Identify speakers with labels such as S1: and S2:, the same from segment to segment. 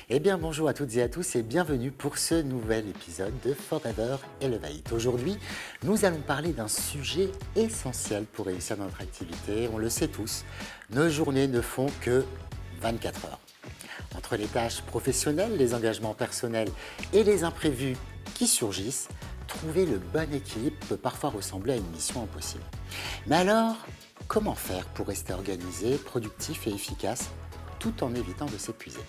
S1: Eh bien, bonjour à toutes et à tous et bienvenue pour ce nouvel épisode de Forever Elevate. Aujourd'hui, nous allons parler d'un sujet essentiel pour réussir dans notre activité. On le sait tous, nos journées ne font que 24 heures. Entre les tâches professionnelles, les engagements personnels et les imprévus qui surgissent, trouver le bon équilibre peut parfois ressembler à une mission impossible. Mais alors, comment faire pour rester organisé, productif et efficace tout en évitant de s'épuiser ?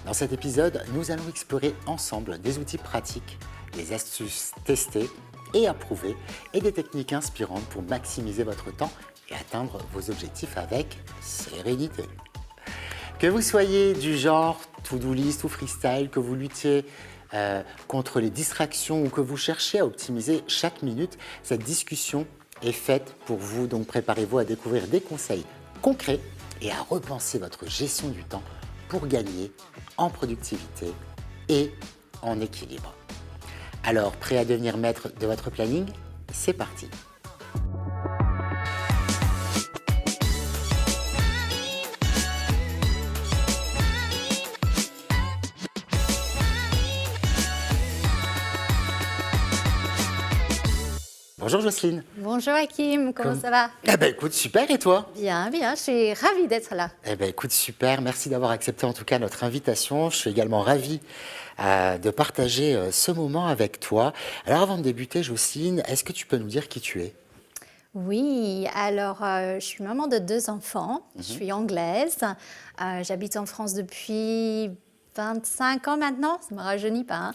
S1: Dans cet épisode, nous allons explorer ensemble des outils pratiques, des astuces testées et approuvées et des techniques inspirantes pour maximiser votre temps et atteindre vos objectifs avec sérénité. Que vous soyez du genre to-do list ou freestyle, que vous luttiez contre les distractions ou que vous cherchiez à optimiser chaque minute, cette discussion est faite pour vous. Donc préparez-vous à découvrir des conseils concrets et à repenser votre gestion du temps pour gagner en productivité et en équilibre. Alors, prêt à devenir maître de votre planning ? C'est parti. Bonjour Jocelyne.
S2: Bonjour Hakim, comment ça va?
S1: Eh ben écoute, super, et toi?
S2: Bien, bien, je suis ravie d'être là.
S1: Eh ben écoute, super, merci d'avoir accepté en tout cas notre invitation. Je suis également ravie de partager ce moment avec toi. Alors avant de débuter, Jocelyne, est-ce que tu peux nous dire qui tu es?
S2: Oui, alors je suis maman de 2 enfants, je suis anglaise, j'habite en France depuis 25 ans maintenant, ça ne me rajeunit pas.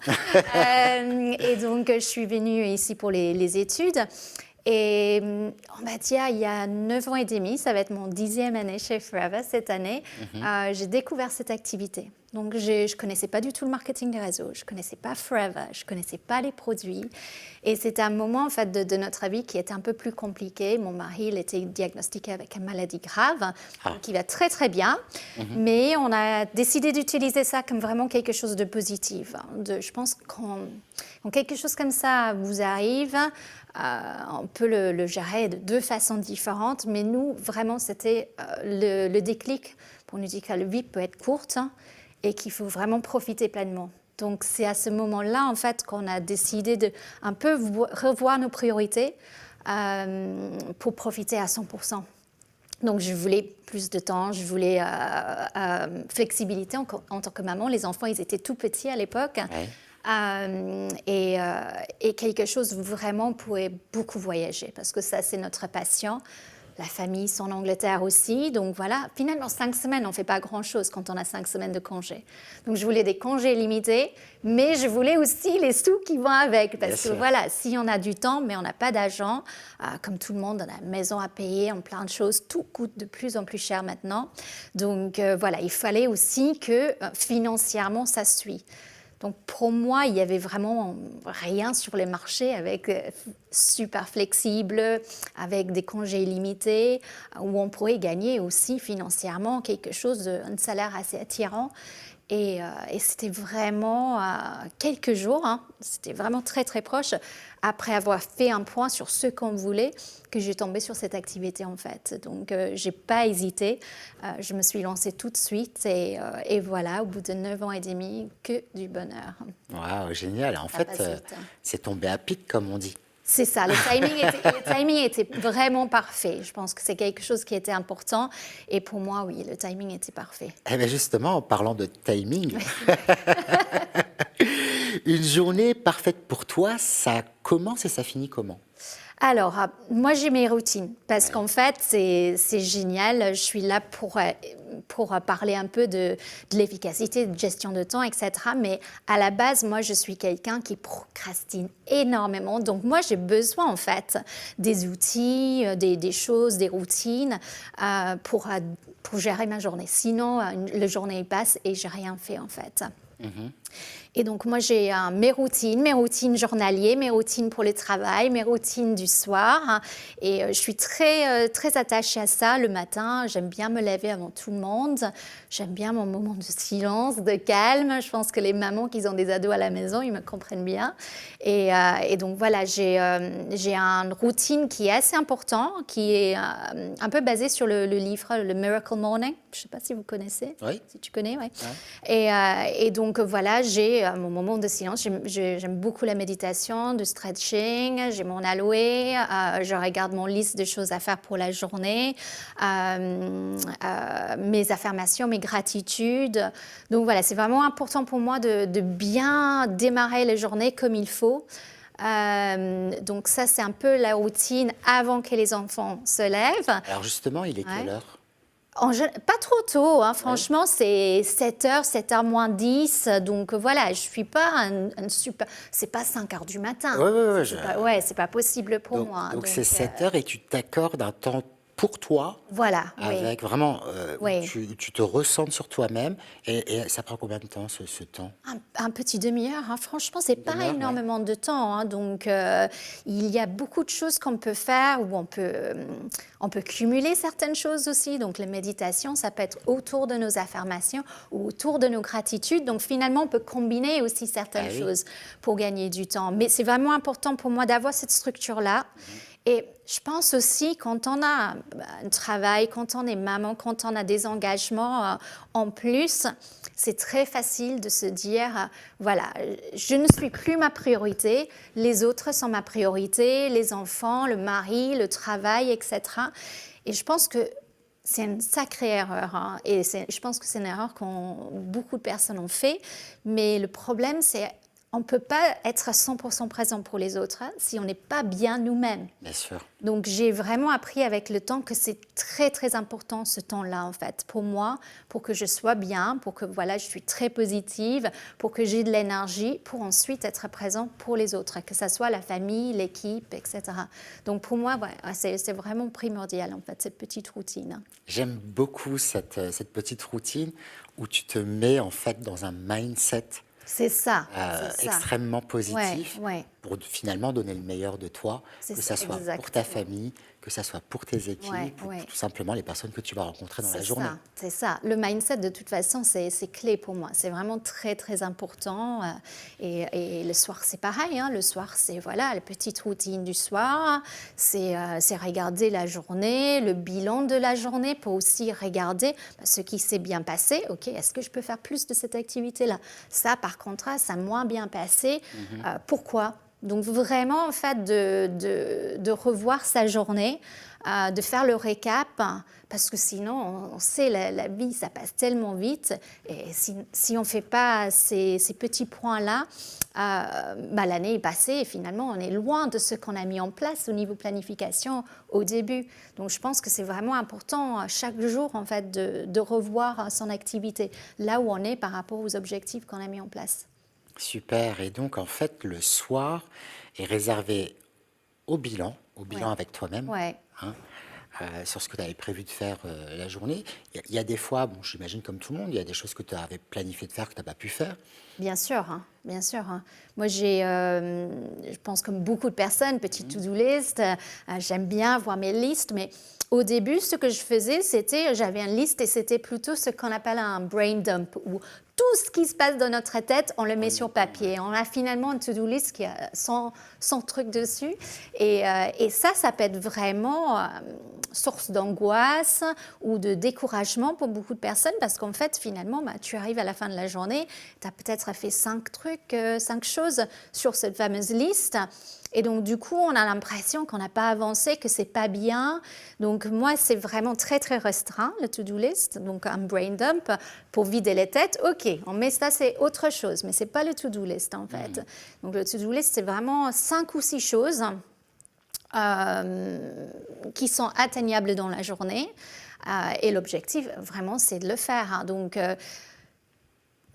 S2: Et donc je suis venue ici pour les études. Et on va dire, il y a 9 ans et demi, ça va être mon 10e année chez Forever cette année, j'ai découvert cette activité. Donc, je ne connaissais pas du tout le marketing des réseaux, je ne connaissais pas Forever, je ne connaissais pas les produits. Et c'était un moment en fait, de notre vie qui était un peu plus compliqué. Mon mari, il était diagnostiqué avec une maladie grave, qui va très très bien. Mais on a décidé d'utiliser ça comme vraiment quelque chose de positif. Je pense quand quelque chose comme ça vous arrive, on peut le gérer de 2 façons différentes. Mais nous, vraiment, c'était le déclic pour nous dire que la vie peut être courte et qu'il faut vraiment profiter pleinement. Donc, c'est à ce moment-là, en fait, qu'on a décidé de un peu revoir nos priorités pour profiter à 100%. Donc, je voulais plus de temps, je voulais flexibilité en tant que maman. Les enfants, ils étaient tout petits à l'époque. Ouais. Et quelque chose vraiment pourrait beaucoup voyager parce que ça, c'est notre passion. La famille, sont en Angleterre aussi. Donc voilà, finalement, 5 semaines, on ne fait pas grand-chose quand on a 5 semaines de congés. Donc je voulais des congés limités, mais je voulais aussi les sous qui vont avec. Parce que voilà, si on a du temps, mais on n'a pas d'argent, comme tout le monde, on a une maison à payer, on a plein de choses, tout coûte de plus en plus cher maintenant. Donc voilà, il fallait aussi que financièrement, ça suit. Donc pour moi, il n'y avait vraiment rien sur les marchés avec super flexible, avec des congés illimités, où on pourrait gagner aussi financièrement quelque chose, un salaire assez attirant. Et c'était vraiment quelques jours, c'était vraiment très très proche, après avoir fait un point sur ce qu'on voulait, que j'ai tombé sur cette activité en fait. Donc je n'ai pas hésité, je me suis lancée tout de suite et voilà, au bout de 9 ans et demi, que du bonheur.
S1: Waouh, génial, en fait, c'est tombé à pic comme on dit.
S2: C'est ça, le timing était vraiment parfait. Je pense que c'est quelque chose qui était important. Et pour moi, oui, le timing était parfait.
S1: Eh bien justement, en parlant de timing, une journée parfaite pour toi, ça commence et ça finit comment ?
S2: Alors, moi, j'ai mes routines parce qu'en fait, c'est génial. Je suis là pour parler un peu de l'efficacité, de gestion de temps, etc. Mais à la base, moi, je suis quelqu'un qui procrastine énormément. Donc, moi, j'ai besoin, en fait, des outils, des choses, des routines pour gérer ma journée. Sinon, la journée passe et je n'ai rien fait, en fait. Et donc, moi, j'ai mes routines journalières, mes routines pour le travail, mes routines du soir. Et je suis très attachée à ça le matin. J'aime bien me lever avant tout le monde. J'aime bien mon moment de silence, de calme. Je pense que les mamans qui ont des ados à la maison, ils me comprennent bien. Et donc, voilà, j'ai une routine qui est assez importante, qui est un peu basée sur le livre Le Miracle Morning. Je ne sais pas si vous connaissez.
S1: Oui.
S2: Si tu connais, oui.
S1: Ouais.
S2: Et donc, voilà, j'ai mon moment de silence. J'aime beaucoup la méditation, du stretching. J'ai mon aloe. Je regarde mon liste de choses à faire pour la journée. Mes affirmations, mes gratitudes. Donc, voilà, c'est vraiment important pour moi de bien démarrer la journée comme il faut. Donc, ça, c'est un peu la routine avant que les enfants se lèvent.
S1: Alors justement, il est quelle heure?
S2: Pas trop tôt, hein. Franchement, c'est 7h, 7h moins 10. Donc voilà, je ne suis pas un super. C'est pas 5h du matin.
S1: Ouais,
S2: C'est pas possible pour moi.
S1: Donc c'est 7 heures et tu t'accordes un temps pour toi,
S2: voilà,
S1: avec vraiment, où
S2: Oui.
S1: tu te ressentes sur toi-même. Et ça prend combien de temps, ce temps?
S2: Un petit demi-heure, hein. Franchement, c'est pas
S1: Demi-heure, ouais.
S2: énormément de temps, hein. Donc, il y a beaucoup de choses qu'on peut faire où on peut cumuler certaines choses aussi. Donc, la méditation, ça peut être autour de nos affirmations ou autour de nos gratitudes. Donc, finalement, on peut combiner aussi certaines choses pour gagner du temps. Mais c'est vraiment important pour moi d'avoir cette structure-là. Et je pense aussi, quand on a un travail, quand on est maman, quand on a des engagements en plus, c'est très facile de se dire, voilà, je ne suis plus ma priorité, les autres sont ma priorité, les enfants, le mari, le travail, etc. Et je pense que c'est une sacrée erreur, hein. Et je pense que c'est une erreur que beaucoup de personnes ont fait. Mais le problème, c'est on ne peut pas être à 100% présent pour les autres, hein, si on n'est pas bien nous-mêmes.
S1: Bien sûr.
S2: Donc, j'ai vraiment appris avec le temps que c'est très, très important ce temps-là, en fait, pour moi, pour que je sois bien, pour que, voilà, je suis très positive, pour que j'ai de l'énergie, pour ensuite être présent pour les autres, que ce soit la famille, l'équipe, etc. Donc, pour moi, ouais, c'est vraiment primordial, en fait, cette petite routine.
S1: J'aime beaucoup cette petite routine où tu te mets en fait dans un mindset
S2: C'est ça.
S1: extrêmement positif
S2: Ouais.
S1: pour finalement donner le meilleur de toi, que ça soit pour ta famille, que ça soit pour tes équipes, ou tout simplement les personnes que tu vas rencontrer dans la journée.
S2: C'est ça. Le mindset, de toute façon, c'est clé pour moi. C'est vraiment très, très important. Et le soir, c'est pareil, hein. Le soir, c'est voilà, la petite routine du soir. C'est regarder la journée, le bilan de la journée pour aussi regarder ce qui s'est bien passé. OK, est-ce que je peux faire plus de cette activité-là? Ça, par contre, ça a moins bien passé. Pourquoi? Donc vraiment, en fait, de revoir sa journée, de faire le récap, parce que sinon, on sait, la vie, ça passe tellement vite. Et si on ne fait pas ces petits points-là, l'année est passée et finalement, on est loin de ce qu'on a mis en place au niveau planification au début. Donc, je pense que c'est vraiment important chaque jour, en fait, de revoir son activité, là où on est par rapport aux objectifs qu'on a mis en place.
S1: Super. Et donc, en fait, le soir est réservé au bilan avec toi-même, hein, sur ce que tu avais prévu de faire la journée. Il y a des fois, bon, j'imagine comme tout le monde, il y a des choses que tu avais planifié de faire que tu n'as pas pu faire.
S2: Bien sûr, hein, bien sûr, hein. Moi, je pense comme beaucoup de personnes, petite to-do list, j'aime bien voir mes listes, mais au début, ce que je faisais, j'avais une liste et c'était plutôt ce qu'on appelle un brain dump, où tout ce qui se passe dans notre tête, on le met sur papier. On a finalement une to-do list qui a 100 trucs dessus. Et ça peut être vraiment source d'angoisse ou de découragement pour beaucoup de personnes parce qu'en fait, finalement, tu arrives à la fin de la journée, tu as peut-être fait 5 choses sur cette fameuse liste. Et donc, du coup, on a l'impression qu'on n'a pas avancé, que c'est pas bien. Donc, moi, c'est vraiment très, très restreint, le to-do list. Donc, un brain dump pour vider les têtes. OK, on met ça, c'est autre chose, mais c'est pas le to-do list, en fait. Donc, le to-do list, c'est vraiment 5 ou 6 choses qui sont atteignables dans la journée. Et l'objectif, vraiment, c'est de le faire, hein. Donc,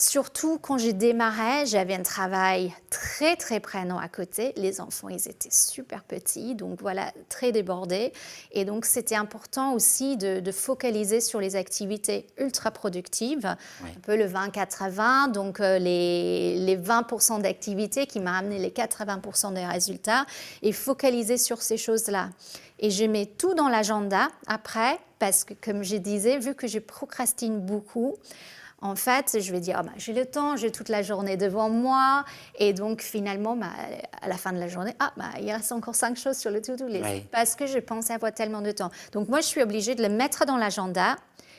S2: Surtout quand j'ai démarré, j'avais un travail très, très prenant à côté. Les enfants, ils étaient super petits, donc voilà, très débordés. Et donc, c'était important aussi de focaliser sur les activités ultra productives, un peu le 20-80, donc les 20% d'activités qui m'ont amené les 80% des résultats, et focaliser sur ces choses-là. Et je mets tout dans l'agenda après, parce que, comme je disais, vu que je procrastine beaucoup, en fait, je vais dire, oh, j'ai le temps, j'ai toute la journée devant moi. Et donc, finalement, à la fin de la journée, il reste encore 5 choses sur le to-do list.
S1: Ouais.
S2: Parce que je pensais avoir tellement de temps. Donc, moi, je suis obligée de le mettre dans l'agenda.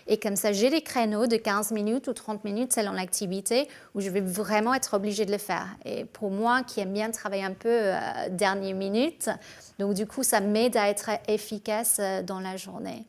S2: Et comme ça, j'ai des créneaux de 15 minutes ou 30 minutes selon l'activité où je vais vraiment être obligée de le faire. Et pour moi, qui aime bien travailler un peu dernière minute, donc du coup, ça m'aide à être efficace dans la journée.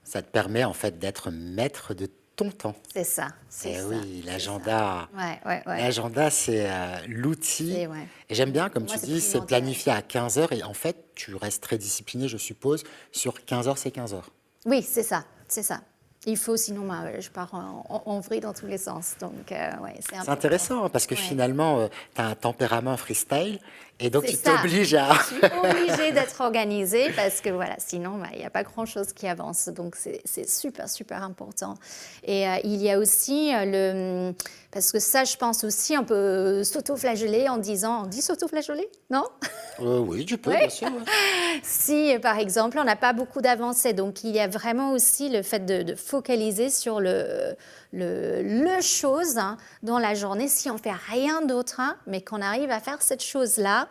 S1: Ça te permet en fait d'être maître de ton temps.
S2: C'est ça, c'est
S1: Et
S2: ça.
S1: oui,
S2: c'est
S1: l'agenda,
S2: ça. Ouais.
S1: l'agenda c'est l'outil.
S2: Ouais.
S1: Et j'aime bien, comme
S2: Moi,
S1: tu
S2: c'est
S1: dis, c'est
S2: primordial.
S1: planifié à 15 heures et en fait, tu restes très discipliné, je suppose, sur 15 heures, c'est 15 heures.
S2: Oui, c'est ça, c'est ça. Il faut, sinon je pars en vrille dans tous les sens. Donc, ouais, c'est
S1: C'est
S2: important.
S1: intéressant hein, parce que
S2: Ouais.
S1: finalement, tu as un tempérament freestyle et donc
S2: C'est
S1: tu
S2: ça.
S1: t'obliges à...
S2: Je suis obligée d'être organisée parce que voilà, sinon, il n'y a pas grand-chose qui avance. Donc, c'est super, super important. Et il y a aussi parce que ça, je pense aussi, on peut s'auto-flageller en disant... On dit s'auto-flageller, non?
S1: oui, tu peux,
S2: Oui.
S1: bien sûr. Ouais.
S2: Si, par exemple, on n'a pas beaucoup d'avancées, donc il y a vraiment aussi le fait de focaliser sur le chose dans la journée. Si on ne fait rien d'autre, mais qu'on arrive à faire cette chose-là,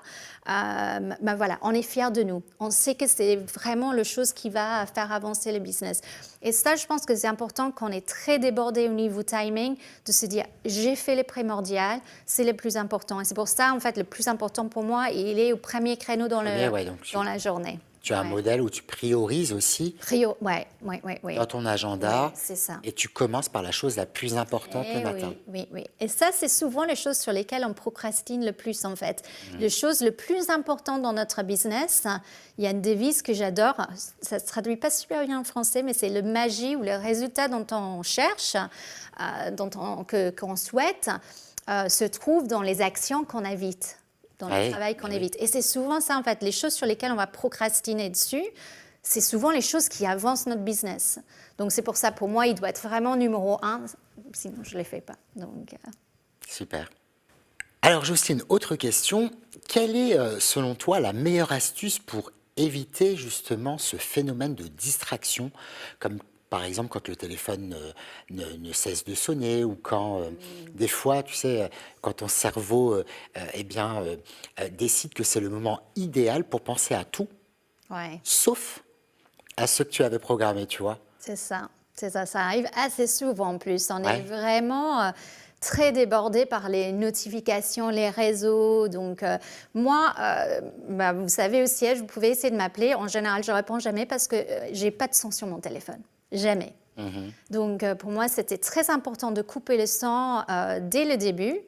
S2: voilà, on est fiers de nous. On sait que c'est vraiment le chose qui va faire avancer le business. Et ça, je pense que c'est important quand on est très débordé au niveau timing, de se dire, j'ai fait le primordial, c'est le plus important. Et c'est pour ça, en fait, le plus important pour moi, il est au premier créneau dans la journée.
S1: Tu as un modèle où tu priorises aussi
S2: Ouais.
S1: dans ton agenda
S2: Ouais, c'est ça.
S1: et tu commences par la chose la plus importante le matin.
S2: Oui. Et ça, c'est souvent les choses sur lesquelles on procrastine le plus, en fait. Les choses le plus importantes dans notre business, il y a une devise que j'adore, ça ne se traduit pas super bien en français, mais c'est le magie ou le résultat dont on cherche, qu'on souhaite, se trouve dans les actions qu'on évite. Dans le travail qu'on évite. Et c'est souvent ça, en fait, les choses sur lesquelles on va procrastiner dessus, c'est souvent les choses qui avancent notre business. Donc, c'est pour ça, pour moi, il doit être vraiment numéro 1, sinon je ne les fais pas. Donc,
S1: Super. Alors, Jocelyne, autre question. Quelle est, selon toi, la meilleure astuce pour éviter justement ce phénomène de distraction, comme par exemple quand le téléphone ne cesse de sonner ou quand des fois, tu sais, quand ton cerveau décide que c'est le moment idéal pour penser à tout,
S2: ouais,
S1: sauf à ce que tu avais programmé, tu vois.
S2: c'est ça. Ça arrive assez souvent en plus. On
S1: Ouais.
S2: est vraiment très débordé par les notifications, les réseaux. Donc, moi, vous savez, au siège, vous pouvez essayer de m'appeler. En général, je ne réponds jamais parce que je n'ai pas de son sur mon téléphone. Jamais. Donc, pour moi, c'était très important de couper le son dès le début.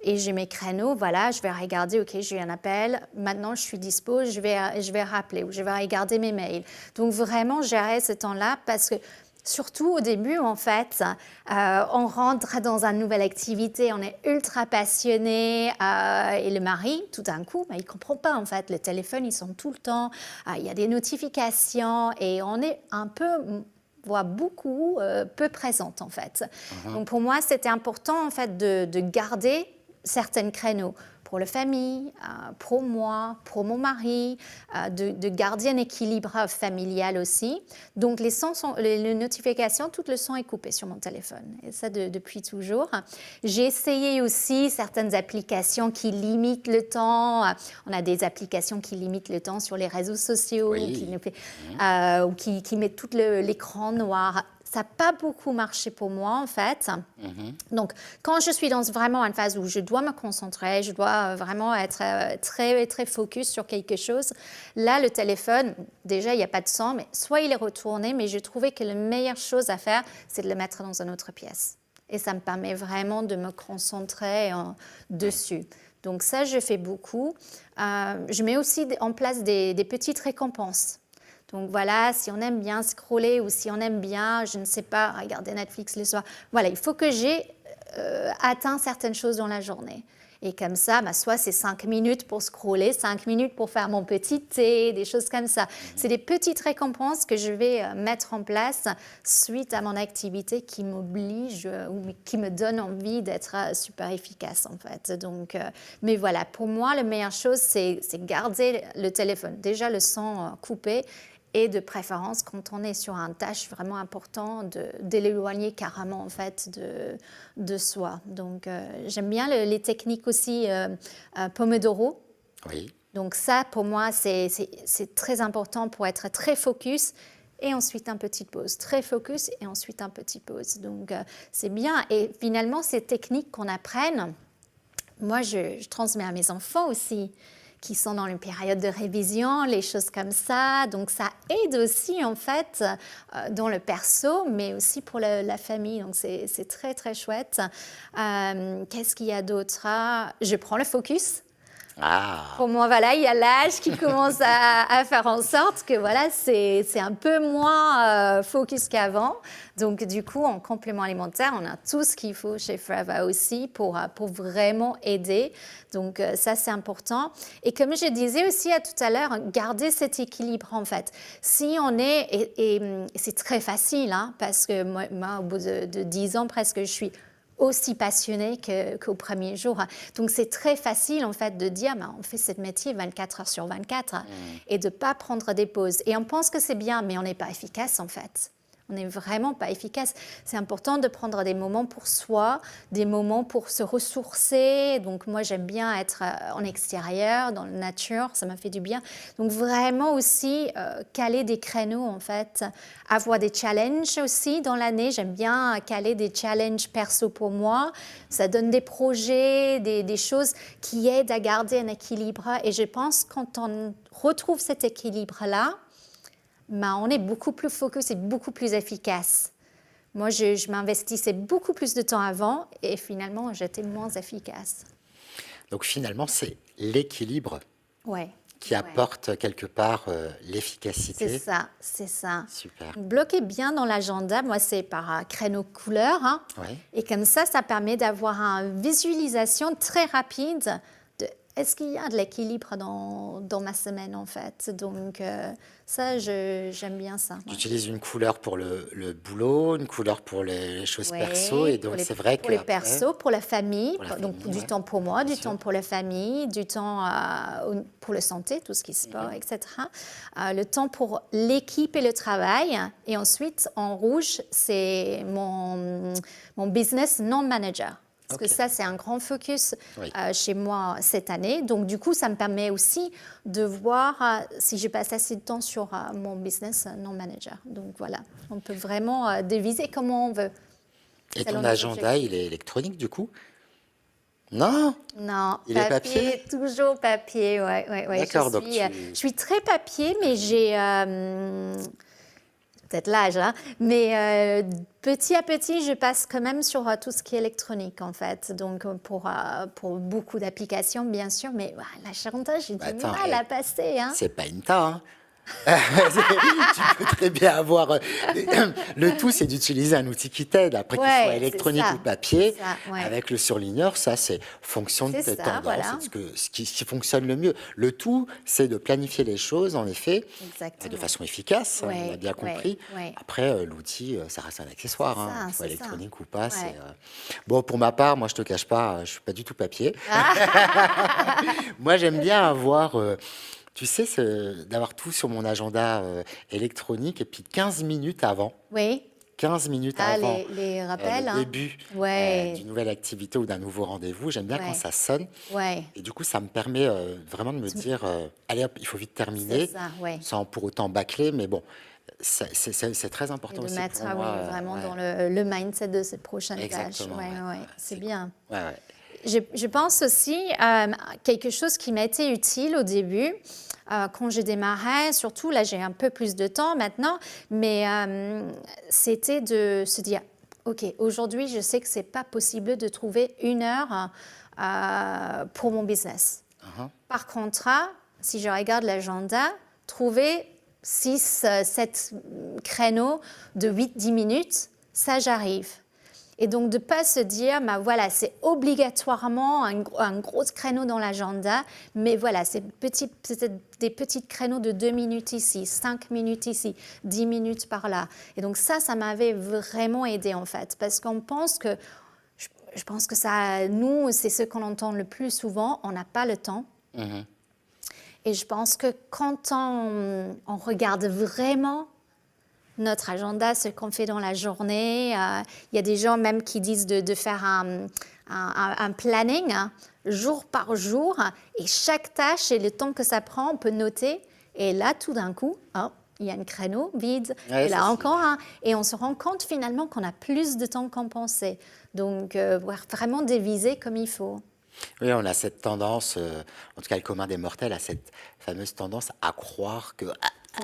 S2: Et j'ai mes créneaux, voilà, je vais regarder, ok, j'ai eu un appel, maintenant je suis dispo, je vais rappeler ou je vais regarder mes mails. Donc, vraiment, gérer ce temps-là parce que surtout au début, en fait, on rentre dans une nouvelle activité, on est ultra passionné et le mari, tout d'un coup, il ne comprend pas, en fait. Le téléphone, ils sont tout le temps, il y a des notifications et on est un peu... voire beaucoup, peu présente en fait. Donc pour moi, c'était important en fait de garder certains créneaux pour la famille, pour moi, pour mon mari, de garder un équilibre familial aussi. Donc les notifications, tout le son est coupé sur mon téléphone. Et ça depuis toujours. J'ai essayé aussi certaines applications qui limitent le temps. On a des applications qui limitent le temps sur les réseaux sociaux,
S1: Oui.
S2: ou qui mettent tout l'écran noir. Ça n'a pas beaucoup marché pour moi, en fait. Donc, quand je suis dans vraiment une phase où je dois me concentrer, je dois vraiment être très, très focus sur quelque chose, là, le téléphone, déjà, il n'y a pas de son, mais soit il est retourné, mais j'ai trouvé que la meilleure chose à faire, c'est de le mettre dans une autre pièce. Et ça me permet vraiment de me concentrer dessus. Donc ça, je fais beaucoup. Je mets aussi en place des petites récompenses. Donc voilà, si on aime bien scroller ou si on aime bien, je ne sais pas, regarder Netflix le soir, voilà, il faut que j'ai atteint certaines choses dans la journée. Et comme ça, soit c'est 5 minutes pour scroller, 5 minutes pour faire mon petit thé, des choses comme ça. C'est des petites récompenses que je vais mettre en place suite à mon activité qui m'oblige ou qui me donne envie d'être super efficace en fait. Donc, mais voilà, pour moi, la meilleure chose, c'est garder le téléphone, déjà le son coupé. Et de préférence, quand on est sur une tâche vraiment importante, de l'éloigner carrément en fait de soi. Donc j'aime bien les techniques aussi Pomodoro.
S1: Oui.
S2: Donc ça, pour moi, c'est très important pour être très focus et ensuite un petit pause. Très focus et ensuite un petit pause. Donc c'est bien. Et finalement, ces techniques qu'on apprenne, moi, je transmets à mes enfants aussi, qui sont dans une période de révision, les choses comme ça. Donc, ça aide aussi, en fait, dans le perso, mais aussi pour la famille. Donc, c'est très, très chouette. Qu'est-ce qu'il y a d'autre? Je prends le focus.
S1: Ah.
S2: Pour moi, voilà, il y a l'âge qui commence à faire en sorte que voilà, c'est un peu moins focus qu'avant. Donc, du coup, en complément alimentaire, on a tout ce qu'il faut chez Forever aussi pour vraiment aider. Donc, ça, c'est important. Et comme je disais aussi tout à l'heure, garder cet équilibre, en fait. Si on est, et c'est très facile, hein, parce que moi, au bout de 10 ans presque, je suis aussi passionnée qu'au premier jour. Donc, c'est très facile, en fait, de dire, on fait ce métier 24 heures sur 24 et de ne pas prendre des pauses. Et on pense que c'est bien, mais on n'est pas efficace, en fait. On n'est vraiment pas efficace. C'est important de prendre des moments pour soi, des moments pour se ressourcer. Donc, moi, j'aime bien être en extérieur, dans la nature, ça m'a fait du bien. Donc, vraiment aussi caler des créneaux, en fait. Avoir des challenges aussi dans l'année. J'aime bien caler des challenges perso pour moi. Ça donne des projets, des choses qui aident à garder un équilibre. Et je pense que quand on retrouve cet équilibre-là, on est beaucoup plus focus et beaucoup plus efficace. Moi, je m'investissais beaucoup plus de temps avant et finalement, j'étais moins efficace.
S1: Donc finalement, c'est l'équilibre
S2: Ouais.
S1: qui apporte quelque part l'efficacité.
S2: C'est ça, c'est ça.
S1: Super.
S2: Bloquer bien dans l'agenda, moi, c'est par créneau couleur. Hein.
S1: Ouais.
S2: Et comme ça permet d'avoir une visualisation très rapide de est-ce qu'il y a de l'équilibre dans ma semaine, en fait. Donc, ça, j'aime bien ça.
S1: Tu utilises une couleur pour le boulot, une couleur pour les choses perso, et donc c'est vrai que
S2: pour les persos, pour la famille, donc
S1: famille,
S2: du temps pour moi,
S1: bien
S2: du
S1: sûr.
S2: temps pour la famille, du temps pour la santé, tout ce qui est sport, etc. Le temps pour l'équipe et le travail. Et ensuite, en rouge, c'est mon business non-manager. Parce que ça, c'est un grand focus chez moi cette année. Donc, du coup, ça me permet aussi de voir si je passe assez de temps sur mon business non-manager. Donc, voilà, on peut vraiment diviser comment on veut.
S1: Et ton agenda, il est électronique du coup? Non?
S2: Non,
S1: Il est papier?
S2: Toujours papier, ouais.
S1: D'accord, donc
S2: Je suis très papier, mais j'ai... peut-être l'âge, hein, mais petit à petit, je passe quand même sur tout ce qui est électronique, en fait. Donc, pour beaucoup d'applications, bien sûr, mais l'agenda, j'ai du mal à passer. Hein.
S1: C'est pas une tas, hein. Tu peux très bien avoir... le tout, c'est d'utiliser un outil qui t'aide. Après, qu'il soit électronique ou papier, avec le surligneur, ça, c'est fonction de tes tendances,
S2: voilà.
S1: ce qui fonctionne le mieux. Le tout, c'est de planifier les choses, en effet, de façon efficace, on a bien compris. Après, l'outil, ça reste un accessoire, hein, qu'il soit électronique ou pas. Bon, pour ma part, moi, je te cache pas, je suis pas du tout papier. Moi, j'aime bien avoir... tu sais, d'avoir tout sur mon agenda électronique et puis 15 minutes avant.
S2: Oui.
S1: 15 minutes avant
S2: les rappels,
S1: le début d'une nouvelle activité ou d'un nouveau rendez-vous. J'aime bien quand ça sonne. Et du coup, ça me permet vraiment de me dire, allez hop, il faut vite terminer, sans pour autant bâcler. Mais bon, c'est très important aussi
S2: mettre
S1: pour moi.
S2: vraiment dans le mindset de cette prochaine tâche. C'est bien. Je pense aussi quelque chose qui m'a été utile au début, quand j'ai démarré, surtout là j'ai un peu plus de temps maintenant, mais c'était de se dire, ok, aujourd'hui je sais que c'est pas possible de trouver 1 heure pour mon business. Par contre, si je regarde l'agenda, trouver 6, 7 créneaux de 8-10 minutes, ça j'arrive. Et donc de ne pas se dire, bah voilà, c'est obligatoirement un gros créneau dans l'agenda, mais voilà, c'est peut-être des petits créneaux de 2 minutes ici, 5 minutes ici, 10 minutes par là. Et donc ça m'avait vraiment aidé en fait, parce qu'on pense que, je pense que ça, nous, c'est ce qu'on entend le plus souvent, on n'a pas le temps. Et je pense que quand on regarde vraiment notre agenda, ce qu'on fait dans la journée. Il y a des gens même qui disent de faire un planning jour par jour et chaque tâche et le temps que ça prend, on peut noter. Et là, tout d'un coup, il y a un créneau vide, et là encore un. Et on se rend compte finalement qu'on a plus de temps qu'on pensait. Donc, vraiment diviser comme il faut.
S1: Oui, on a cette tendance, en tout cas le commun des mortels a cette fameuse tendance à croire que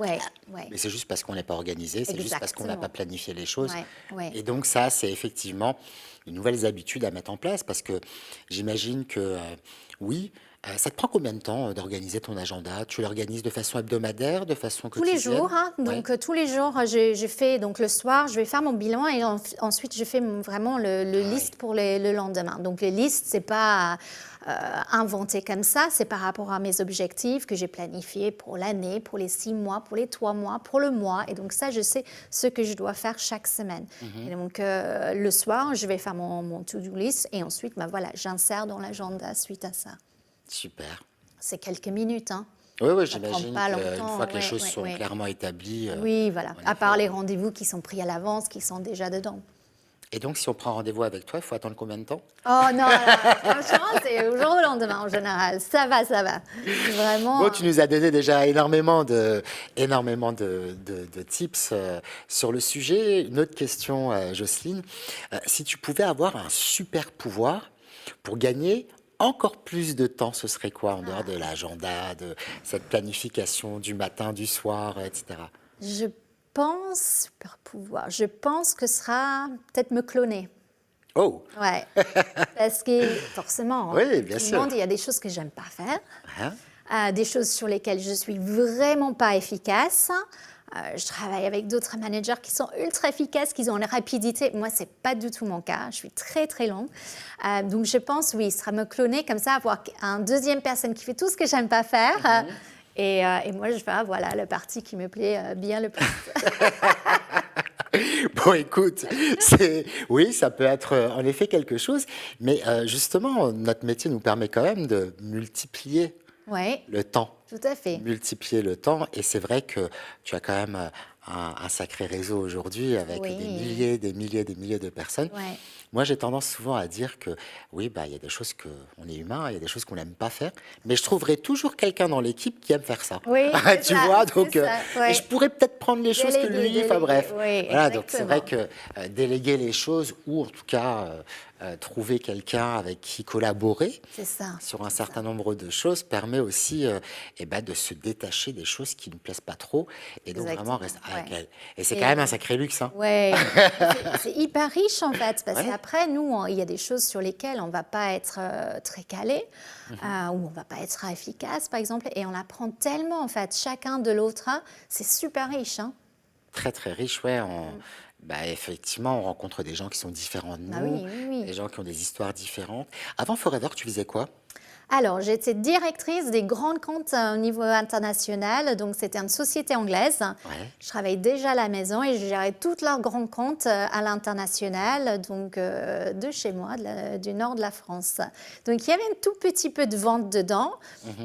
S2: Ouais.
S1: mais c'est juste parce qu'on n'est pas organisé, c'est juste parce qu'on n'a pas planifié les choses.
S2: Ouais.
S1: Et donc ça, c'est effectivement de nouvelles habitudes à mettre en place parce que j'imagine que oui, ça te prend combien de temps d'organiser ton agenda? Tu l'organises de façon hebdomadaire, de façon
S2: Tous les
S1: quotidienne?
S2: jours, donc tous les jours, je fais, donc le soir, je vais faire mon bilan et ensuite je fais vraiment le liste pour le lendemain. Donc les listes, c'est pas inventé comme ça, c'est par rapport à mes objectifs que j'ai planifiés pour l'année, pour les 6 mois, pour les 3 mois, pour le mois. Et donc ça, je sais ce que je dois faire chaque semaine. Et donc le soir, je vais faire mon to-do list et ensuite, voilà, j'insère dans l'agenda suite à ça.
S1: Super.
S2: C'est quelques minutes,
S1: Oui,
S2: Ça
S1: j'imagine
S2: prend pas
S1: qu'une
S2: longtemps,
S1: fois que les choses sont clairement établies.
S2: Oui, voilà.
S1: en
S2: À part
S1: effet.
S2: les rendez-vous qui sont pris à l'avance, qui sont déjà dedans.
S1: Et donc, si on prend rendez-vous avec toi, il faut attendre combien de temps?
S2: Oh non, là, franchement, c'est au jour au lendemain en général. Ça va. Vraiment.
S1: Bon, tu nous as donné déjà énormément de tips sur le sujet. Une autre question, Jocelyne. Si tu pouvais avoir un super pouvoir pour gagner encore plus de temps, ce serait quoi en dehors de l'agenda, de cette planification du matin, du soir, etc.
S2: Je pense, super pouvoir, je pense que ce sera peut-être me cloner.
S1: Oh,
S2: Ouais. Parce que forcément,
S1: Oui, bien
S2: tout
S1: sûr.
S2: le monde, il y a des choses que j'aime pas faire.
S1: hein?
S2: Des choses sur lesquelles je suis vraiment pas efficace. Je travaille avec d'autres managers qui sont ultra efficaces, qui ont une rapidité. Moi, c'est pas du tout mon cas. Je suis très, très longue. Donc, je pense, oui, ce sera me cloner comme ça, avoir une deuxième personne qui fait tout ce que j'aime pas faire. Et moi, je fais, voilà, le parti qui me plaît bien le plus.
S1: Bon, écoute, oui, ça peut être en effet quelque chose, mais justement, notre métier nous permet quand même de multiplier
S2: Oui,
S1: le temps.
S2: tout à fait.
S1: Multiplier le temps, et c'est vrai que tu as quand même un sacré réseau aujourd'hui avec
S2: Oui.
S1: des milliers de personnes.
S2: Ouais.
S1: Moi, j'ai tendance souvent à dire que oui, il y a des choses on est humain, il y a des choses qu'on n'aime pas faire, mais je trouverai toujours quelqu'un dans l'équipe qui aime faire ça.
S2: Oui, c'est
S1: Tu
S2: ça,
S1: vois,
S2: c'est
S1: donc
S2: ça, ouais.
S1: et je pourrais peut-être prendre les choses que lui, enfin bref.
S2: Oui,
S1: Voilà, donc c'est vrai
S2: exactement.
S1: que déléguer les choses ou en tout cas trouver quelqu'un avec qui collaborer
S2: C'est ça.
S1: sur un certain nombre de choses permet aussi de se détacher des choses qui ne plaisent pas trop et donc vraiment
S2: Exactement,
S1: rester avec
S2: ouais.
S1: elle. Et c'est
S2: Et-
S1: quand même un sacré luxe, hein.
S2: Ouais, c'est hyper riche en fait, parce
S1: Ouais.
S2: qu'après, nous, il y a des choses sur lesquelles on ne va pas être très calé, ou on ne va pas être efficace, par exemple, et on apprend tellement en fait, chacun de l'autre, c'est super riche.
S1: Très très riche, ouais. Effectivement, on rencontre des gens qui sont différents de
S2: Ah
S1: nous,
S2: oui.
S1: des gens qui ont des histoires différentes. Avant Forever, tu faisais quoi?
S2: Alors, j'étais directrice des grands comptes au niveau international, donc c'était une société anglaise.
S1: Ouais.
S2: Je travaillais déjà à la maison et je gérais tous leurs grands comptes à l'international, donc de chez moi, du nord de la France. Donc, il y avait un tout petit peu de vente dedans,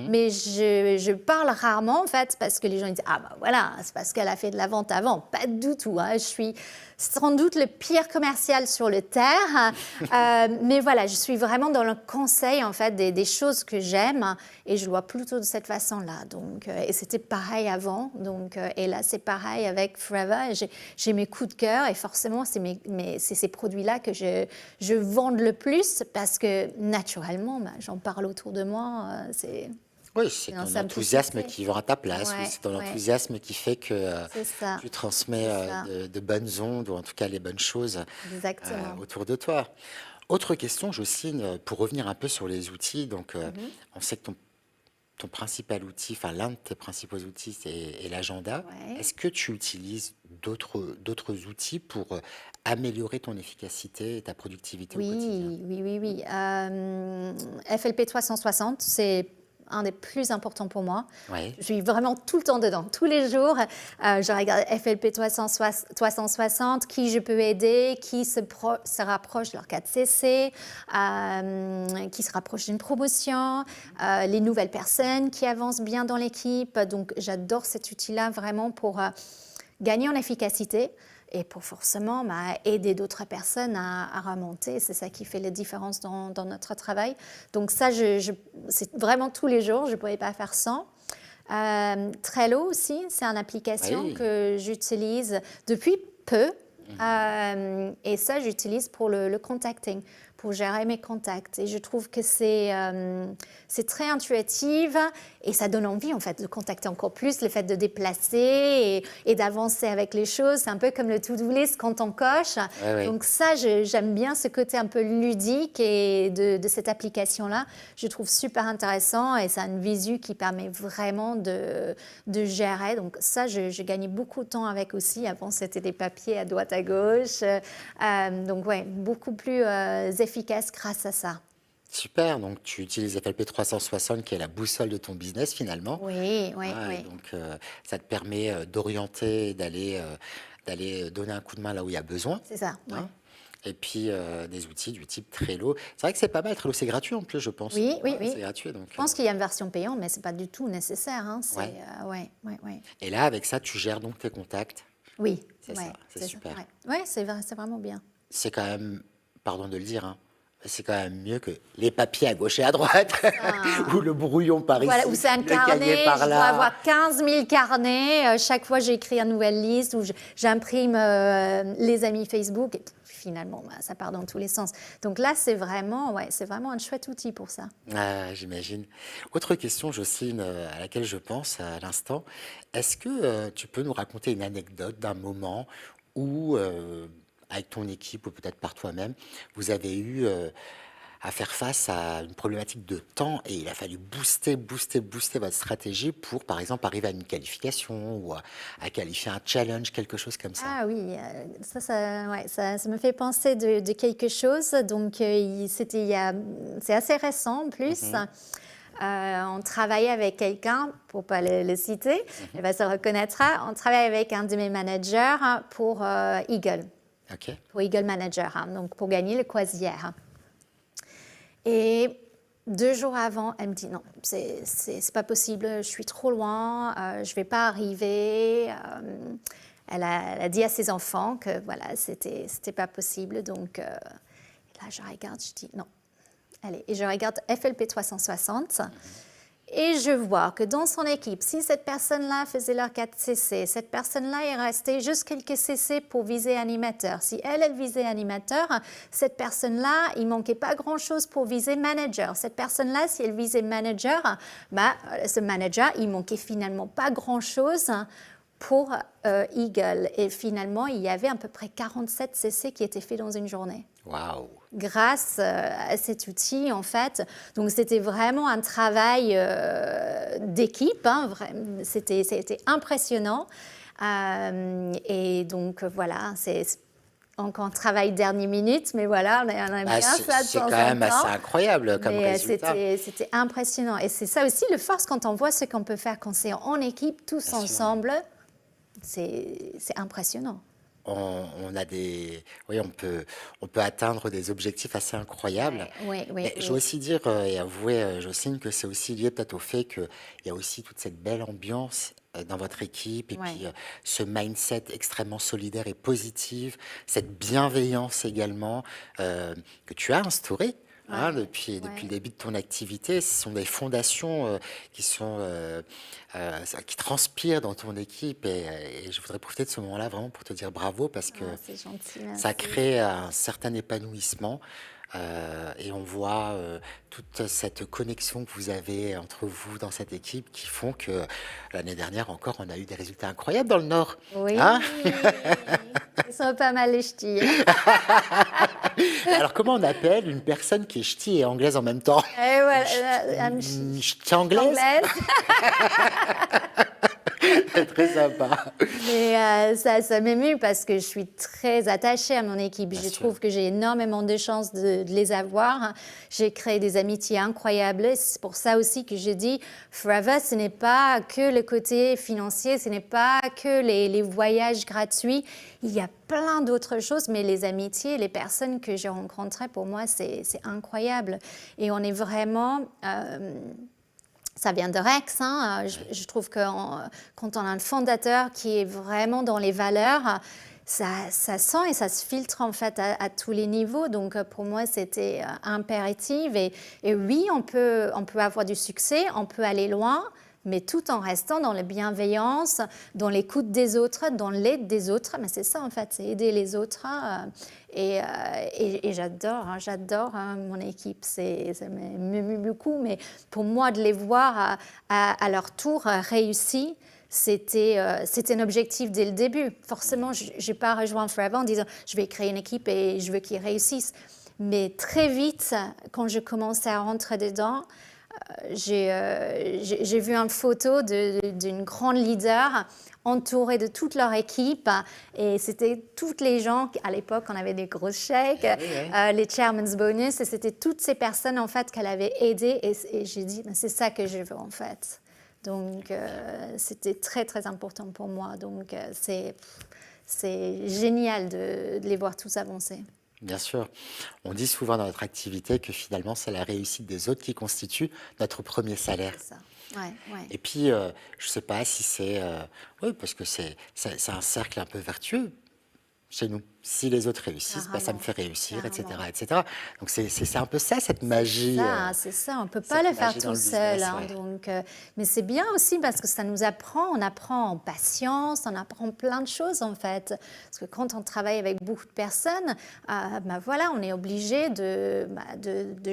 S2: mais je parle rarement en fait, parce que les gens disent « Ah bah voilà, c'est parce qu'elle a fait de la vente avant ». Pas du tout, je suis sans doute le pire commercial sur le terre, mais voilà, je suis vraiment dans le conseil en fait des choses que j'aime et je le vois plutôt de cette façon-là. Donc, et c'était pareil avant, donc, et là c'est pareil avec Forever. J'ai mes coups de cœur et forcément c'est ces produits-là que je vends le plus parce que naturellement, j'en parle autour de moi.
S1: Oui, c'est
S2: dans
S1: ton
S2: sa
S1: enthousiasme
S2: simplicité.
S1: qui vend à ta place, oui,
S2: Ouais,
S1: c'est ton
S2: ouais.
S1: enthousiasme qui fait que
S2: C'est ça.
S1: tu transmets
S2: C'est ça.
S1: de bonnes ondes, ou en tout cas les bonnes choses
S2: Exactement.
S1: autour de toi. Autre question, Jocelyne, pour revenir un peu sur les outils, donc on sait que ton ton principal outil, enfin l'un de tes principaux outils, est l'agenda.
S2: Ouais.
S1: Est-ce que tu utilises d'autres outils pour améliorer ton efficacité et ta productivité au quotidien?
S2: Oui, oui, oui, oui. FLP 360, c'est un des plus importants pour moi.
S1: Ouais.
S2: Je suis vraiment tout le temps dedans, tous les jours. Je regarde FLP 360, qui je peux aider, qui se rapproche de leur 4CC, qui se rapproche d'une promotion, les nouvelles personnes qui avancent bien dans l'équipe. Donc, j'adore cet outil-là vraiment pour gagner en efficacité et pour forcément aider d'autres personnes à remonter. C'est ça qui fait la différence dans notre travail. Donc ça, c'est vraiment tous les jours, je ne pouvais pas faire sans. Trello aussi, c'est une application
S1: Oui.
S2: que j'utilise depuis peu. Et ça, j'utilise pour le contacting, pour gérer mes contacts. Et je trouve que c'est très intuitif et ça donne envie, en fait, de contacter encore plus, le fait de déplacer et d'avancer avec les choses. C'est un peu comme le to-do list quand on coche.
S1: Ouais, ouais.
S2: Donc ça, j'aime bien ce côté un peu ludique et de cette application-là. Je trouve super intéressant et ça a une visu qui permet vraiment de gérer. Donc ça, je gagnais beaucoup de temps avec aussi. Avant, c'était des papiers à droite à gauche. Donc ouais, beaucoup plus efficace grâce à ça.
S1: Super, donc tu utilises FLP 360 qui est la boussole de ton business finalement.
S2: Oui, oui,
S1: Ah, et
S2: oui.
S1: donc ça te permet d'orienter, d'aller donner un coup de main là où il y a besoin.
S2: C'est ça, ouais.
S1: Hein. Et puis des outils du type Trello. C'est vrai que c'est pas mal, Trello c'est gratuit en plus je pense.
S2: Oui, oui,
S1: Ouais,
S2: oui.
S1: c'est gratuit donc.
S2: Je pense qu'il y a une version payante, mais ce n'est pas du tout nécessaire. Hein.
S1: Ouais.
S2: Ouais, ouais, ouais.
S1: Et là avec ça tu gères donc tes contacts.
S2: Oui,
S1: C'est
S2: ouais,
S1: ça, c'est
S2: ça,
S1: super.
S2: ouais. Ouais, c'est vraiment bien.
S1: C'est quand même, pardon de le dire, hein, c'est quand même mieux que les papiers à gauche et à droite, ou le brouillon par ici,
S2: Voilà, où c'est un
S1: le cahier
S2: carnet,
S1: par
S2: je dois
S1: là.
S2: avoir 15 000 carnets. Chaque fois, j'écris une nouvelle liste où j'imprime les amis Facebook. Et finalement, ça part dans tous les sens. Donc là, c'est vraiment un chouette outil pour ça.
S1: Ah, j'imagine. Autre question, Jocelyne, à laquelle je pense à l'instant. Est-ce que tu peux nous raconter une anecdote d'un moment où, avec ton équipe ou peut-être par toi-même, vous avez eu à faire face à une problématique de temps et il a fallu booster votre stratégie pour, par exemple, arriver à une qualification ou à qualifier un challenge, quelque chose comme ça?
S2: Ah oui, ça me fait penser de quelque chose. Donc, c'est assez récent en plus. On travaillait avec quelqu'un, pour ne pas le citer, elle va se reconnaîtra. On travaille avec un de mes managers pour Eagle,
S1: Ok.
S2: pour Eagle Manager, donc pour gagner le croisière. Et 2 jours avant, elle me dit non, c'est pas possible, je suis trop loin, je vais pas arriver. Elle a dit à ses enfants que voilà, c'était pas possible. Donc là, je regarde, je dis non. Allez, et je regarde FLP 360 et je vois que dans son équipe, si cette personne-là faisait leur 4CC, cette personne-là est restée juste quelques CC pour viser animateur. Si elle visait animateur, cette personne-là, il manquait pas grand-chose pour viser manager. Cette personne-là, si elle visait manager, ce manager, il manquait finalement pas grand-chose pour Eagle. Et finalement, il y avait à peu près 47 CC qui étaient faits dans une journée.
S1: Waouh!
S2: Grâce à cet outil, en fait. Donc, c'était vraiment un travail d'équipe. Hein, c'était impressionnant. Et donc, voilà, c'est encore un travail dernière minute, mais voilà, on aime bien ça de temps en temps.
S1: C'est quand même assez incroyable comme
S2: Mais
S1: résultat.
S2: c'était impressionnant. Et c'est ça aussi le force quand on voit ce qu'on peut faire quand c'est en équipe, tous
S1: Bien sûr.
S2: ensemble. C'est impressionnant.
S1: On a oui, on peut atteindre des objectifs assez incroyables.
S2: Oui,
S1: Mais je veux aussi dire et avouer, Jocelyne, que c'est aussi lié peut-être au fait qu'il y a aussi toute cette belle ambiance dans votre équipe et
S2: Ouais.
S1: puis ce mindset extrêmement solidaire et positif, cette bienveillance également que tu as instaurée. Hein, depuis le début de ton activité, ce sont des fondations qui transpirent dans ton équipe et je voudrais profiter de ce moment-là vraiment pour te dire bravo parce que
S2: C'est gentil, merci.
S1: ça crée un certain épanouissement Et on voit toute cette connexion que vous avez entre vous dans cette équipe qui font que l'année dernière encore, on a eu des résultats incroyables dans le Nord.
S2: Oui,
S1: Hein?
S2: ils sont pas mal les ch'tis.
S1: Alors, comment on appelle une personne qui est ch'ti et anglaise en même temps?
S2: Et voilà,
S1: Une ch'ti anglaise?
S2: anglaise.
S1: C'est très sympa.
S2: Mais ça m'émue parce que je suis très attachée à mon équipe.
S1: Bien
S2: Je
S1: sûr.
S2: trouve que j'ai énormément de chance de les avoir. J'ai créé des amitiés incroyables. C'est pour ça aussi que je dis Forever, ce n'est pas que le côté financier, ce n'est pas que les voyages gratuits. Il y a plein d'autres choses, mais les amitiés, les personnes que j'ai rencontrées, pour moi, c'est incroyable. Et on est vraiment... ça vient de Rex. Hein. Je trouve que quand on a un fondateur qui est vraiment dans les valeurs, ça sent et ça se filtre en fait à tous les niveaux. Donc pour moi, c'était impératif. Et oui, on peut avoir du succès, on peut aller loin, mais tout en restant dans la bienveillance, dans l'écoute des autres, dans l'aide des autres. Mais c'est ça en fait, c'est aider les autres. Et j'adore mon équipe. Ça m'émeut beaucoup. Mais pour moi, de les voir à leur tour réussir, c'était un objectif dès le début. Forcément, je n'ai pas rejoint Forever en disant je vais créer une équipe et je veux qu'ils réussissent. Mais très vite, quand je commençais à rentrer dedans, j'ai vu une photo d'une grande leader entourée de toute leur équipe. Et c'était toutes les gens, à l'époque, on avait des gros chèques, les chairman's bonus, et c'était toutes ces personnes, en fait, qu'elle avait aidées. Et j'ai dit, c'est ça que je veux, en fait. Donc, c'était très, très important pour moi. Donc, c'est génial de les voir tous avancer.
S1: Bien sûr. On dit souvent dans notre activité que finalement, c'est la réussite des autres qui constitue notre premier salaire.
S2: C'est ça. Ouais.
S1: Et puis, je ne sais pas si c'est... oui, parce que c'est un cercle un peu vertueux chez nous. Si les autres réussissent, ça me fait réussir, etc., etc. Donc, c'est un peu ça, cette magie.
S2: C'est ça. On ne peut pas le faire tout seul.
S1: Ouais.
S2: Donc, mais c'est bien aussi parce que ça nous apprend. On apprend en patience, on apprend plein de choses, en fait. Parce que quand on travaille avec beaucoup de personnes, voilà, on est obligé de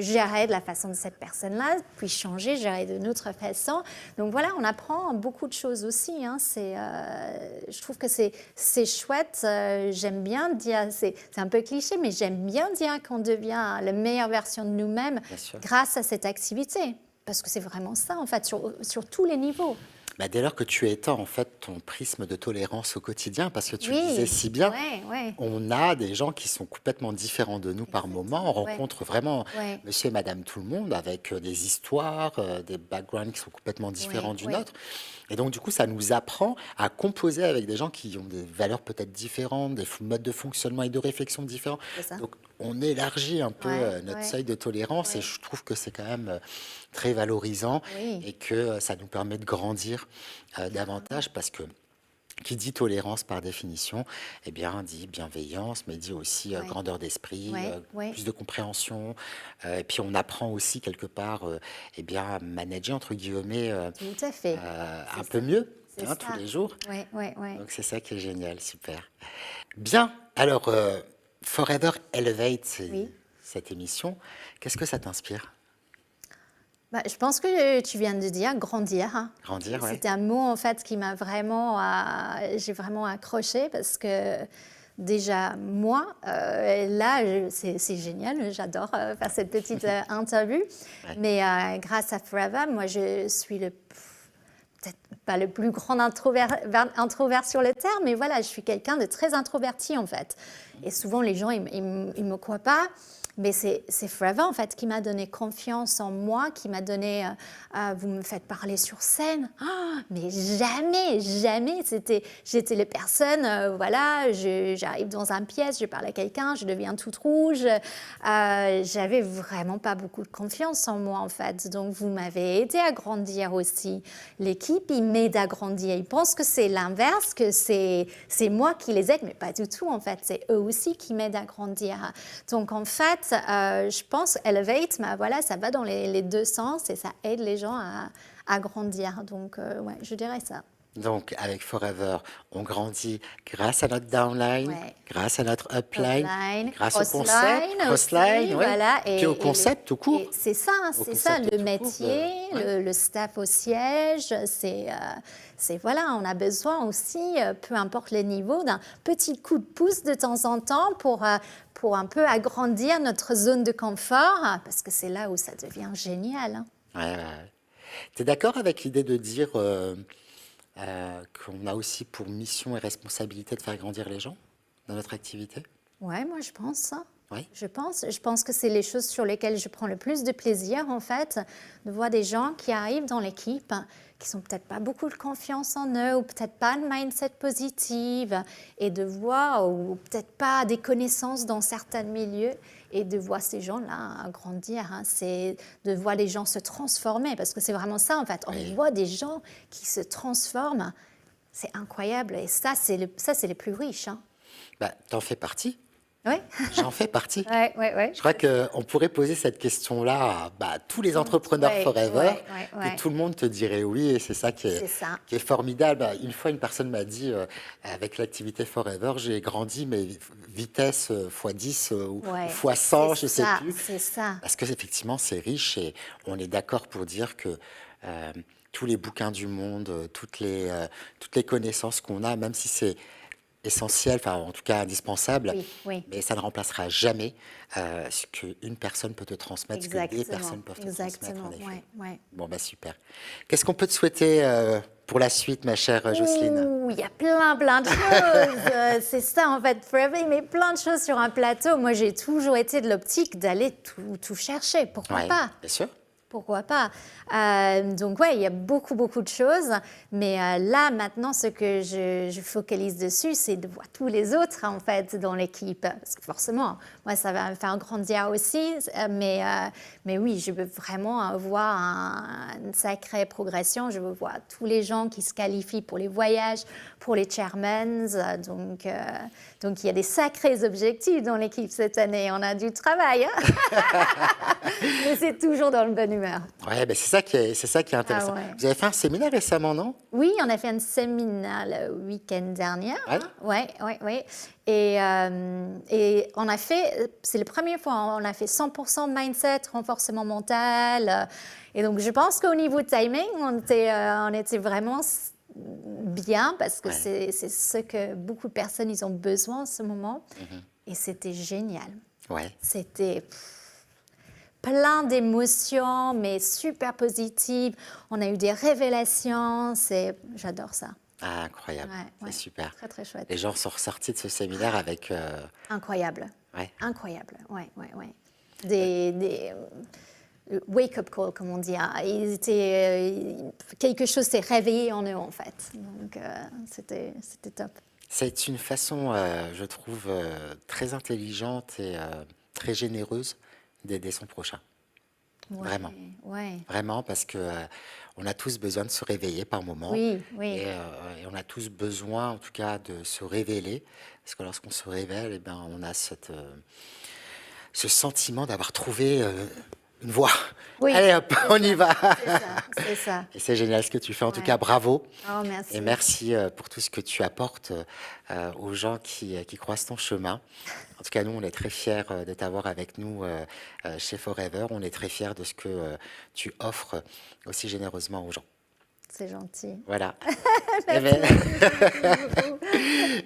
S2: gérer de la façon de cette personne-là, puis changer, gérer d'une autre façon. Donc, voilà, on apprend beaucoup de choses aussi. Hein. Je trouve que c'est chouette. J'aime bien dire, c'est un peu cliché, mais j'aime bien dire qu'on devient la meilleure version de nous-mêmes grâce à cette activité. Parce que c'est vraiment ça, en fait, sur tous les niveaux.
S1: Dès lors que tu étends en fait ton prisme de tolérance au quotidien, parce que tu le disais si bien, on a des gens qui sont complètement différents de nous par moment. On rencontre vraiment monsieur et madame tout le monde avec des histoires, des backgrounds qui sont complètement différents du nôtre. Et donc, du coup, ça nous apprend à composer avec des gens qui ont des valeurs peut-être différentes, des modes de fonctionnement et de réflexion différents. Donc, on élargit un peu notre seuil de tolérance et je trouve que c'est quand même très valorisant et que ça nous permet de grandir davantage parce que qui dit tolérance par définition, eh bien, dit bienveillance, mais dit aussi grandeur d'esprit, plus de compréhension. Et puis, on apprend aussi quelque part à manager, entre guillemets,
S2: tout à fait.
S1: un peu mieux tous les jours. Donc, c'est ça qui est génial, super. Bien, alors, Forever Elevate, cette émission, qu'est-ce que ça t'inspire ?
S2: Je pense que tu viens de dire grandir.
S1: Grandir, oui.
S2: C'était un mot en fait qui m'a vraiment, j'ai vraiment accroché parce que déjà moi, là, c'est génial, j'adore faire cette petite interview. Mais grâce à Forever, moi, je suis peut-être pas le plus grand introvert sur le terme, mais voilà, je suis quelqu'un de très introverti en fait. Et souvent, les gens, ils me croient pas. Mais c'est Forever, en fait, qui m'a donné confiance en moi, qui m'a donné vous me faites parler sur scène. Mais jamais. J'étais la personne, voilà, j'arrive dans une pièce, je parle à quelqu'un, je deviens toute rouge. J'avais vraiment pas beaucoup de confiance en moi, en fait. Donc, vous m'avez aidé à grandir aussi. L'équipe, ils m'aident à grandir. Ils pensent que c'est l'inverse, que c'est moi qui les aide, mais pas du tout, en fait. C'est eux aussi qui m'aident à grandir. Donc, en fait, je pense Elevate, voilà, ça va dans les deux sens et ça aide les gens à grandir. Donc, je dirais ça.
S1: Donc, avec Forever, on grandit grâce à notre downline,
S2: Ouais.
S1: grâce à notre upline,
S2: Upline,
S1: grâce au concept,
S2: crossline
S1: crossline,
S2: aussi,
S1: ouais.
S2: voilà.
S1: Puis au concept tout court.
S2: Et c'est ça,
S1: Au
S2: c'est ça,
S1: concept
S2: le
S1: tout court.
S2: métier,
S1: Ouais.
S2: le staff au siège, voilà, on a besoin aussi, peu importe les niveaux, d'un petit coup de pouce de temps en temps pour un peu agrandir notre zone de confort, parce que c'est là où ça devient génial, hein.
S1: Ouais, ouais. Tu es d'accord avec l'idée de dire qu'on a aussi pour mission et responsabilité de faire grandir les gens dans notre activité?
S2: Ouais, moi je pense ça.
S1: Oui.
S2: Je pense que c'est les choses sur lesquelles je prends le plus de plaisir en fait, de voir des gens qui arrivent dans l'équipe, qui sont peut-être pas beaucoup de confiance en eux ou peut-être pas de mindset positive et de voir ou peut-être pas des connaissances dans certains milieux et de voir ces gens-là grandir, hein. C'est de voir les gens se transformer parce que c'est vraiment ça en fait. On
S1: Oui.
S2: voit des gens qui se transforment, c'est incroyable et ça c'est les plus riches, hein.
S1: Bah, t'en fais partie.
S2: Oui.
S1: J'en fais partie.
S2: Ouais.
S1: Je crois qu'on pourrait poser cette question-là à tous les entrepreneurs
S2: Ouais,
S1: Forever
S2: ouais.
S1: et tout le monde te dirait oui et c'est ça
S2: C'est ça.
S1: qui est formidable. Une fois, une personne m'a dit, avec l'activité Forever, j'ai grandi, mais vitesse x10 ou
S2: Ouais,
S1: x100,
S2: c'est
S1: je sais
S2: ça,
S1: plus.
S2: c'est ça.
S1: Parce que effectivement, c'est riche et on est d'accord pour dire que tous les bouquins du monde, toutes les connaissances qu'on a, même si c'est essentiel, enfin en tout cas indispensable,
S2: Oui.
S1: mais ça ne remplacera jamais ce qu'une personne peut te transmettre, ce que des personnes peuvent te transmettre en effet.
S2: Ouais.
S1: Bon, bah super. Qu'est-ce qu'on peut te souhaiter pour la suite, ma chère Jocelyne?
S2: Ouh, il y a plein de choses. C'est ça en fait, Forever, il met plein de choses sur un plateau. Moi, j'ai toujours été de l'optique d'aller tout chercher. Pourquoi
S1: Ouais,
S2: pas?
S1: bien sûr.
S2: Pourquoi pas? Donc ouais, il y a beaucoup de choses, mais là maintenant, ce que je focalise dessus, c'est de voir tous les autres en fait dans l'équipe, parce que forcément, moi ça va me faire grandir aussi, mais oui, je veux vraiment avoir une sacrée progression. Je veux voir tous les gens qui se qualifient pour les voyages, pour les chairmans, donc il y a des sacrés objectifs dans l'équipe cette année. On a du travail, hein. Mais c'est toujours dans le bon humeur.
S1: Ouais, ben c'est ça qui est intéressant.
S2: Ah ouais.
S1: Vous avez fait un séminaire récemment, non?
S2: Oui, on a fait un séminaire le week-end dernier.
S1: Ouais.
S2: Ouais. Et on a fait, c'est la première fois, on a fait 100% mindset, renforcement mental. Et donc, je pense qu'au niveau timing, on était vraiment bien parce que c'est ce que beaucoup de personnes, ils ont besoin en ce moment. Et c'était génial.
S1: Ouais.
S2: C'était plein d'émotions, mais super positives. On a eu des révélations. J'adore ça.
S1: Ah, incroyable.
S2: Ouais.
S1: C'est super.
S2: Très, très chouette.
S1: Les gens sont ressortis de ce séminaire avec...
S2: Incroyable.
S1: Ouais.
S2: Incroyable. Ouais. Des wake-up call, comme on dit, hein. Quelque chose s'est réveillé en eux, en fait. Donc, c'était top.
S1: C'est une façon, je trouve, très intelligente et très généreuse d'aider son prochain. Vraiment.
S2: Ouais.
S1: Vraiment, parce que on a tous besoin de se réveiller par moment.
S2: Oui.
S1: Et on a tous besoin, en tout cas, de se révéler. Parce que lorsqu'on se révèle, eh ben, on a ce sentiment d'avoir trouvé une voie.
S2: Oui,
S1: Allez hop, on y va.
S2: C'est ça.
S1: Et c'est génial ce que tu fais. En tout cas, bravo.
S2: Oh, merci.
S1: Et merci pour tout ce que tu apportes aux gens qui croisent ton chemin. En tout cas, nous, on est très fiers de t'avoir avec nous chez Forever. On est très fiers de ce que tu offres aussi généreusement aux gens.
S2: C'est gentil.
S1: Voilà.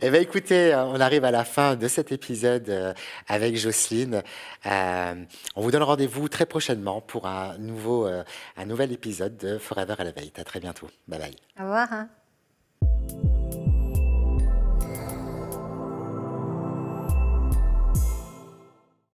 S1: Eh bien, écoutez, on arrive à la fin de cet épisode avec Jocelyne. On vous donne rendez-vous très prochainement pour un nouvel épisode de Forever Elevate. À très bientôt. Bye bye.
S2: Au revoir. Hein.